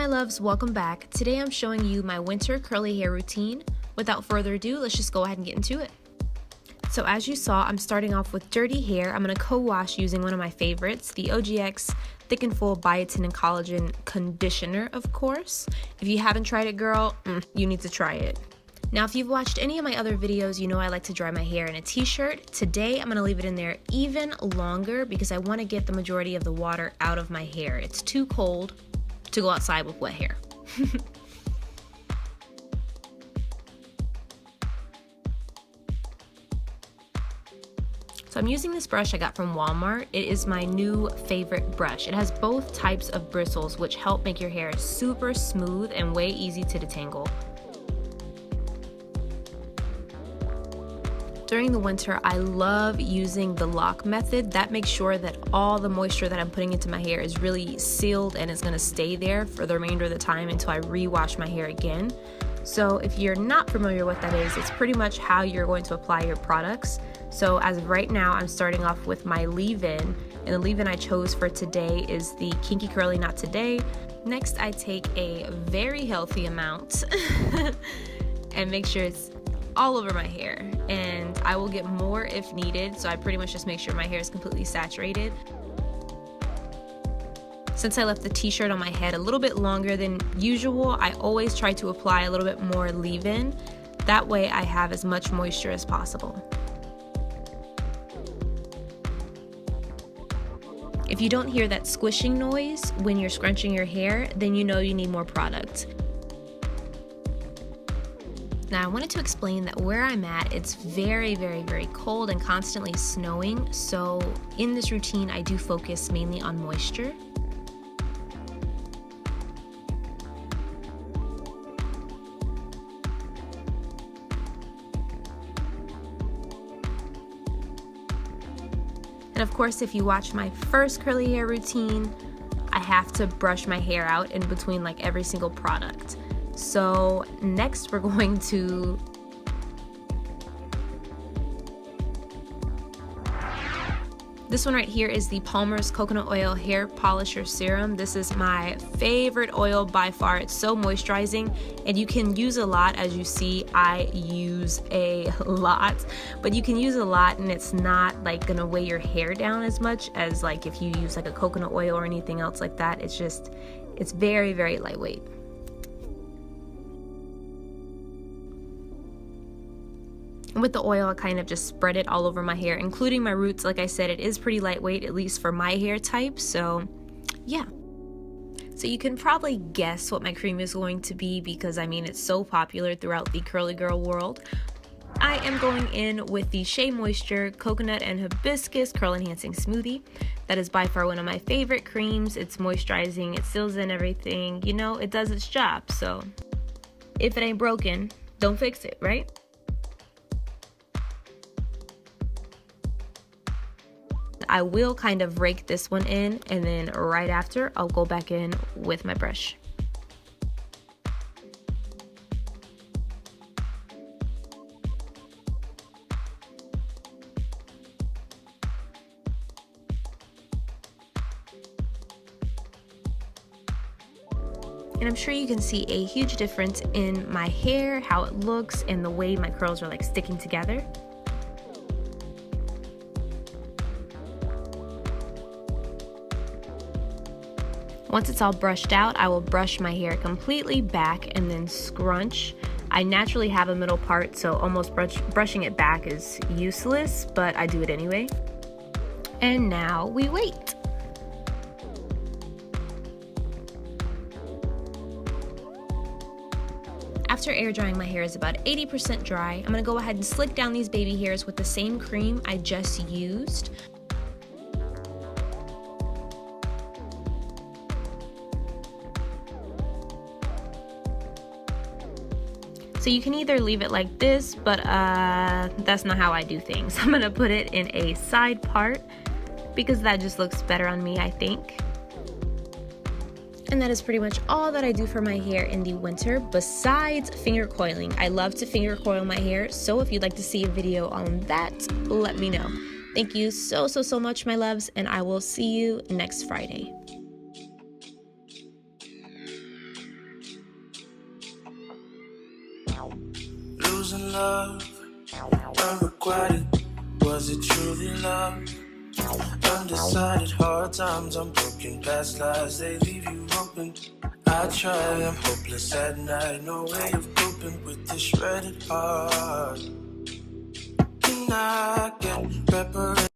my loves, welcome back. Today I'm showing you my winter curly hair routine. Without further ado, let's just go ahead and get into it. So as you saw, I'm starting off with dirty hair. I'm going to co-wash using one of my favorites, the OGX Thick and Full Biotin and Collagen Conditioner, of course. If you haven't tried it, girl, you need to try it. Now, if you've watched any of my other videos, you know I like to dry my hair in a t-shirt. Today, I'm going to leave it in there even longer because I want to get the majority of the water out of my hair. It's too cold to go outside with wet hair. So I'm using this brush I got from Walmart. It is my new favorite brush. It has both types of bristles, which help make your hair super smooth and way easy to detangle. During the winter, I love using the lock method. That makes sure that all the moisture that I'm putting into my hair is really sealed and is gonna stay there for the remainder of the time until I rewash my hair again. So if you're not familiar with what that is, it's pretty much how you're going to apply your products. So as of right now, I'm starting off with my leave-in, and the leave-in I chose for today is the Kinky Curly Knot Today. Next, I take a very healthy amount and make sure it's all over my hair, and I will get more if needed, so I pretty much just make sure my hair is completely saturated. Since I left the t-shirt on my head a little bit longer than usual, I always try to apply a little bit more leave-in. That way I have as much moisture as possible. If you don't hear that squishing noise when you're scrunching your hair, then you know you need more product. Now I wanted to explain that where I'm at, it's very, very, very cold and constantly snowing. So in this routine, I do focus mainly on moisture. And of course, if you watch my first curly hair routine, I have to brush my hair out in between like every single product. So next we're going to this one right here is the Palmer's Coconut Oil Hair Polisher Serum. This is my favorite oil by far. It's so moisturizing and you can use a lot. As you see, I use a lot, but you can use a lot and it's not like gonna weigh your hair down as much as like if you use like a coconut oil or anything else like that. It's very, very lightweight. And with the oil, I kind of just spread it all over my hair, including my roots. Like I said, it is pretty lightweight, at least for my hair type, so yeah. So you can probably guess what my cream is going to be because, I mean, it's so popular throughout the curly girl world. I am going in with the Shea Moisture Coconut and Hibiscus Curl Enhancing Smoothie. That is by far one of my favorite creams. It's moisturizing, it seals in everything, you know, it does its job. So if it ain't broken, don't fix it, right? I will kind of rake this one in, and then right after I'll go back in with my brush. And I'm sure you can see a huge difference in my hair, how it looks, and the way my curls are like sticking together. Once it's all brushed out, I will brush my hair completely back and then scrunch. I naturally have a middle part, so almost brushing it back is useless, but I do it anyway. And now we wait. After air drying, my hair is about 80% dry. I'm gonna go ahead and slick down these baby hairs with the same cream I just used. So you can either leave it like this, but that's not how I do things. I'm gonna put it in a side part because that just looks better on me, I think. And that is pretty much all that I do for my hair in the winter, besides finger coiling. I love to finger coil my hair, so if you'd like to see a video on that, let me know. Thank you so much, my loves, and I will see you next Friday. losing love, unrequited. Was it truly love? Undecided, hard times, I'm broken. Past lies, they leave you open. I try, I'm hopeless at night. No way of coping with this shredded heart. Can I get reparations?